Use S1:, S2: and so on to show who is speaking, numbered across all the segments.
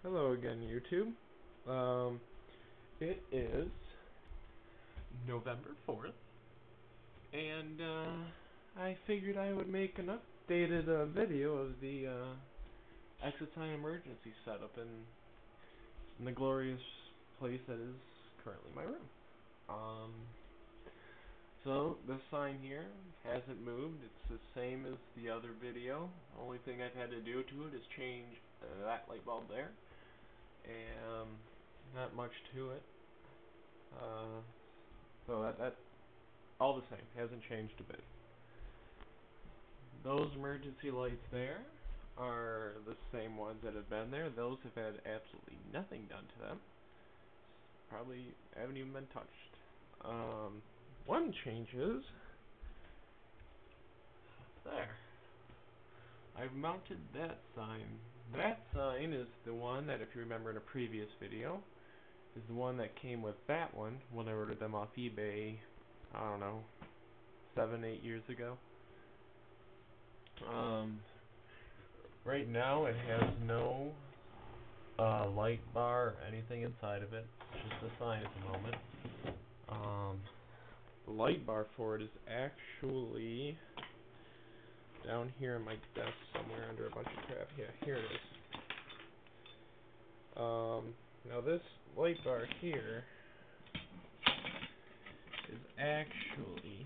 S1: Hello again, YouTube. It is November 4th, and I figured I would make an updated video of the exit sign emergency setup in the glorious place that is currently my room. Um, so this sign here hasn't moved. It's the same as the other video. Only thing I've had to do to it is change that light bulb there, and not much to it. So that all the same, hasn't changed a bit. Those emergency lights there are the same ones that have been there. Those have had absolutely nothing done to them. Probably haven't even been touched. One change is there. I've mounted that sign. That sign is the one that, if you remember in a previous video, is the one that came with that one when I ordered them off eBay, I don't know, 7, 8 years ago. Right now it has no light bar or anything inside of it. It's just a sign at the moment. The light bar for it is actually down here in my desk somewhere under a bunch of crap. Yeah, here it is. Now this light bar here is actually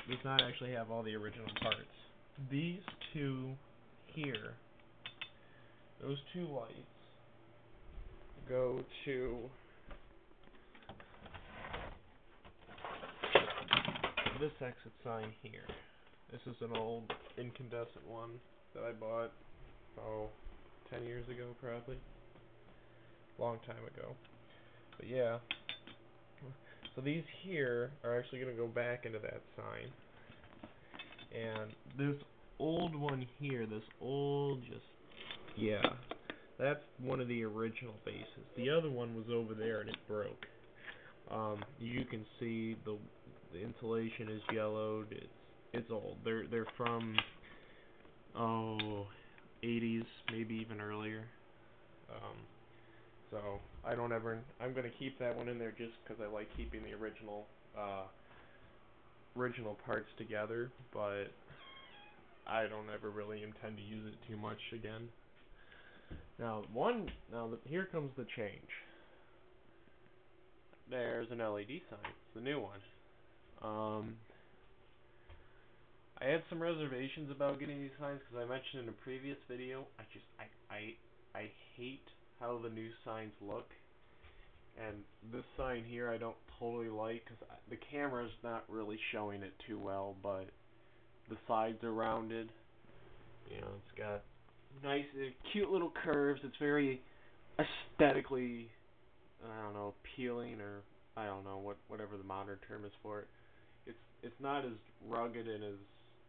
S1: does not actually have all the original parts. These two here, those two lights go to this exit sign here. This is an old incandescent one that I bought, 10 years ago probably. Long time ago. But yeah. So these here are actually going to go back into that sign. And this old one here, yeah, that's one of the original bases. The other one was over there and it broke. You can see the insulation is yellowed. It's old. They're from 80s, maybe even earlier. So I'm gonna keep that one in there just because I like keeping the original parts together, but I don't ever really intend to use it too much again. Here comes the change. There's an LED sign. It's the new one. I had some reservations about getting these signs because I mentioned in a previous video. I hate how the new signs look, and this sign here I don't totally like because the camera's not really showing it too well, but the sides are rounded. It's got nice, cute little curves. It's very aesthetically, I don't know, appealing, or I don't know whatever the modern term is for it. It's not as rugged and as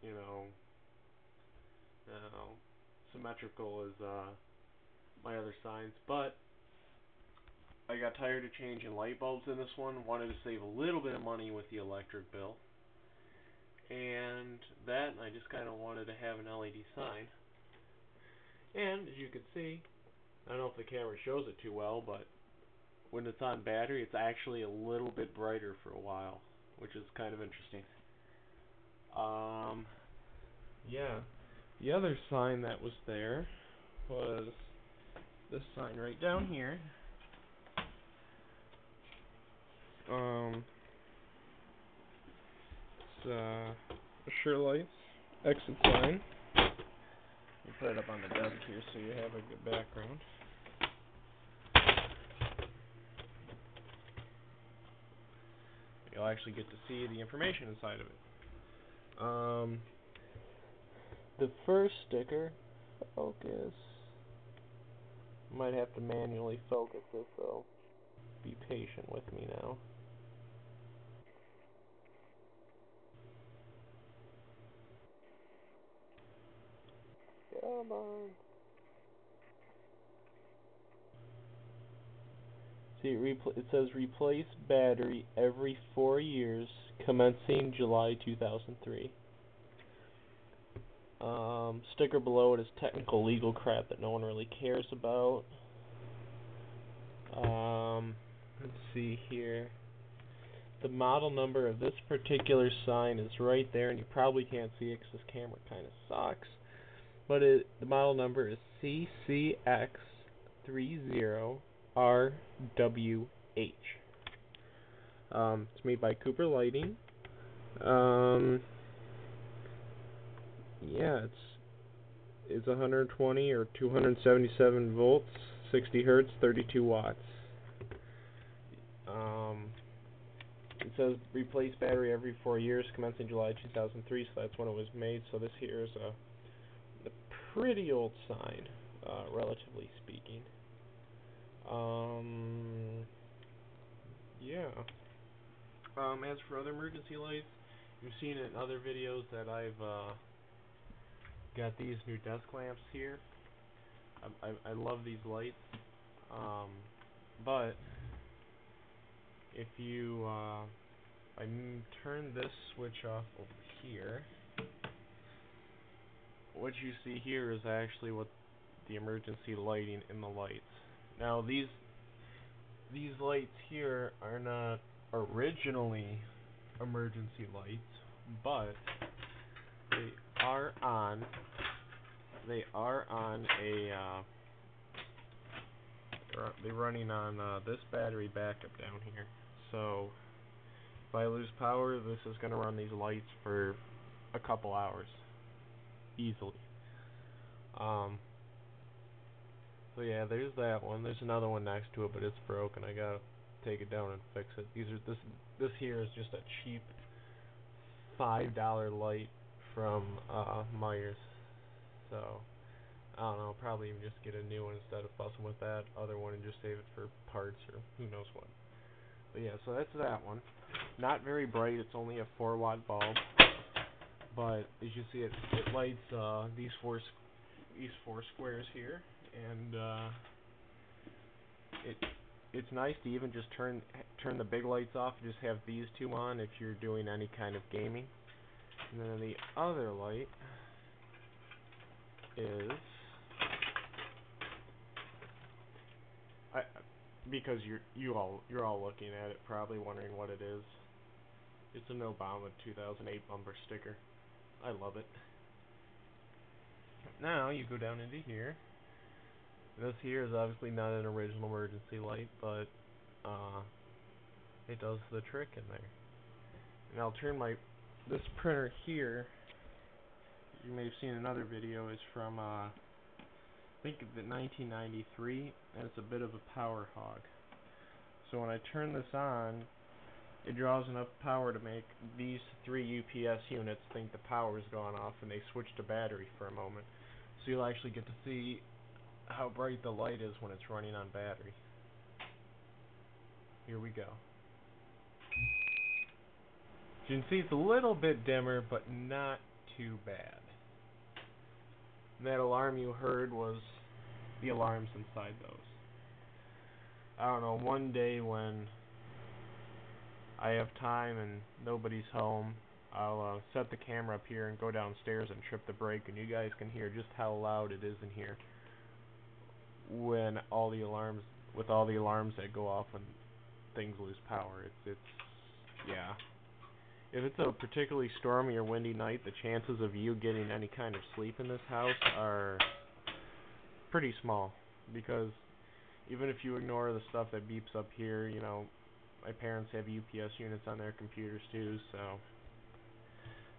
S1: you know, symmetrical as my other signs, but I got tired of changing light bulbs in this one. Wanted to save a little bit of money with the electric bill, and I just kind of wanted to have an LED sign. And as you can see, I don't know if the camera shows it too well, but when it's on battery, it's actually a little bit brighter for a while, which is kind of interesting. Yeah. The other sign that was there was this sign right down here. It's Assure Lights exit sign. You put it up on the desk here so you have a good background. You'll actually get to see the information inside of it. The first sticker, focus. Might have to manually focus this, so be patient with me now. Come on. See, it says replace battery every 4 years, commencing July 2003. Sticker below it is technical legal crap that no one really cares about. Let's see here. The model number of this particular sign is right there, and you probably can't see it because this camera kind of sucks. But the model number is CCX30RWH. It's made by Cooper Lighting. Yeah, it's 120 or 277 volts, 60 hertz, 32 watts. It says replace battery every 4 years, commencing July 2003, so that's when it was made. So this here is a pretty old sign, relatively speaking. Yeah. As for other emergency lights, you've seen it in other videos that I've got these new desk lamps here. I love these lights, but if you I turn this switch off over here, what you see here is actually what the emergency lighting in the lights. Now these lights here are not originally emergency lights, but they are on a they're running on this battery backup down here. So if I lose power, this is going to run these lights for a couple hours easily. So yeah, there's that one. There's another one next to it, but it's broken. I gotta take it down and fix it. This here is just a cheap $5 light from Myers. So I don't know, probably even just get a new one instead of fussing with that other one and just save it for parts or who knows what. But yeah, so that's that one. Not very bright. It's only a 4-watt bulb, but as you see, it lights these four squares here, and it's nice to even just turn the big lights off and just have these two on if you're doing any kind of gaming. And then the other light is because you're all looking at it, probably wondering what it is. It's an Obama 2008 bumper sticker. I love it. Now you go down into here. This here is obviously not an original emergency light, but it does the trick in there. And I'll turn this printer here. You may have seen another video. Is from I think 1993, and it's a bit of a power hog. So when I turn this on, it draws enough power to make these 3 UPS units think the power's gone off, and they switch to battery for a moment. So you'll actually get to see how bright the light is when it's running on battery. Here we go. As you can see, it's a little bit dimmer, but not too bad. And that alarm you heard was the alarms inside those. I don't know, one day when I have time and nobody's home, I'll set the camera up here and go downstairs and trip the brake, and you guys can hear just how loud it is in here when all the alarms that go off when things lose power. It's yeah. If it's a particularly stormy or windy night, the chances of you getting any kind of sleep in this house are pretty small, because even if you ignore the stuff that beeps up here, you know, my parents have UPS units on their computers too, so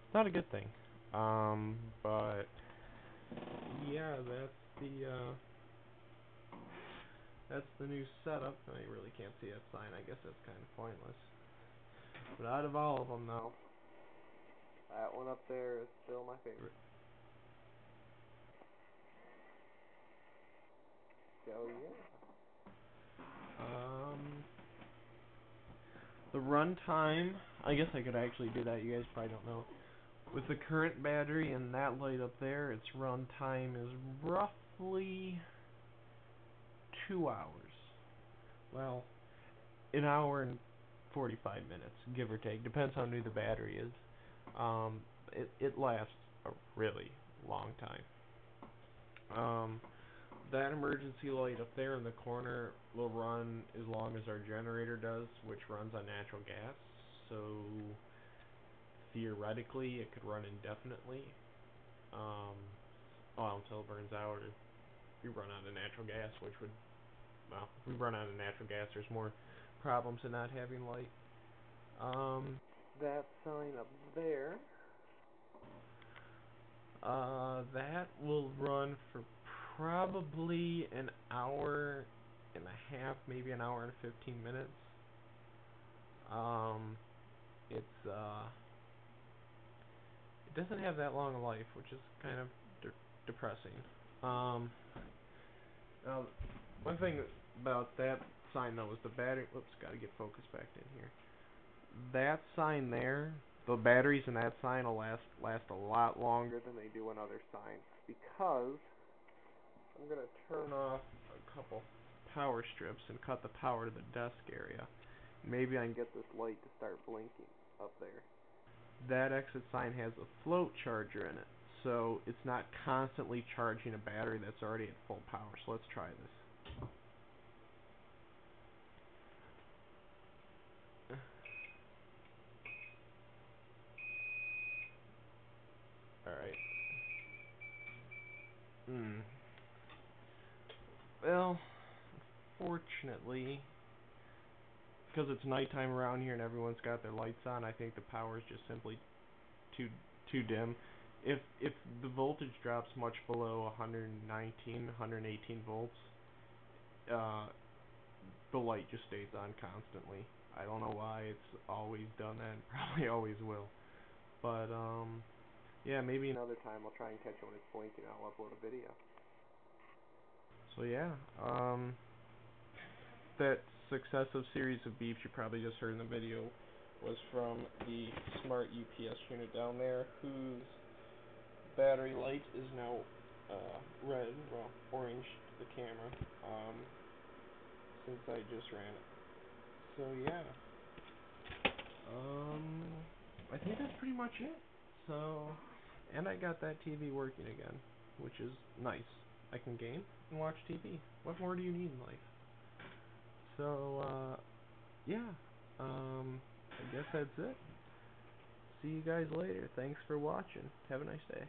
S1: it's not a good thing. But yeah, that's the new setup. I really can't see that sign. I guess that's kind of pointless. But out of all of them, though, that one up there is still my favorite. So yeah. The runtime, I guess I could actually do that. You guys probably don't know. With the current battery and that light up there, its runtime is roughly 2 hours. Well, an hour and 45 minutes, give or take. Depends how new the battery is. It lasts a really, long time. Um, that emergency light up there in the corner will run as long as our generator does, which runs on natural gas. So theoretically, it could run indefinitely. Um, well, until it burns out, or we run out of natural gas, which would, well, if we run out of natural gas, there's more problems in not having light. That sign up there, that will run for probably an hour and a half, maybe an hour and 15 minutes. Um, it's it doesn't have that long a life, which is kind of depressing. Um, Now, one thing about that sign though is the battery. Whoops, gotta get focus back in here. That sign there, the batteries in that sign will last a lot longer than they do in other signs, because I'm gonna turn off a couple power strips and cut the power to the desk area. Maybe I can get this light to start blinking up there. That exit sign has a float charger in it, so it's not constantly charging a battery that's already at full power. So let's try this. Alright. Well, fortunately, because it's nighttime around here and everyone's got their lights on, I think the power is just simply too dim. If the voltage drops much below 119, 118 volts, uh, the light just stays on constantly. I don't know why it's always done that, and probably always will. But yeah, maybe another time I'll try and catch it when it's blinking. I'll upload a video. So yeah, that successive series of beeps you probably just heard in the video was from the smart UPS unit down there, whose battery light is now red, well, orange to the camera, since I just ran it. So yeah, I think that's pretty much it. So, and I got that TV working again, which is nice. I can game and watch TV. What more do you need in life? So, yeah, I guess that's it. See you guys later. Thanks for watching. Have a nice day.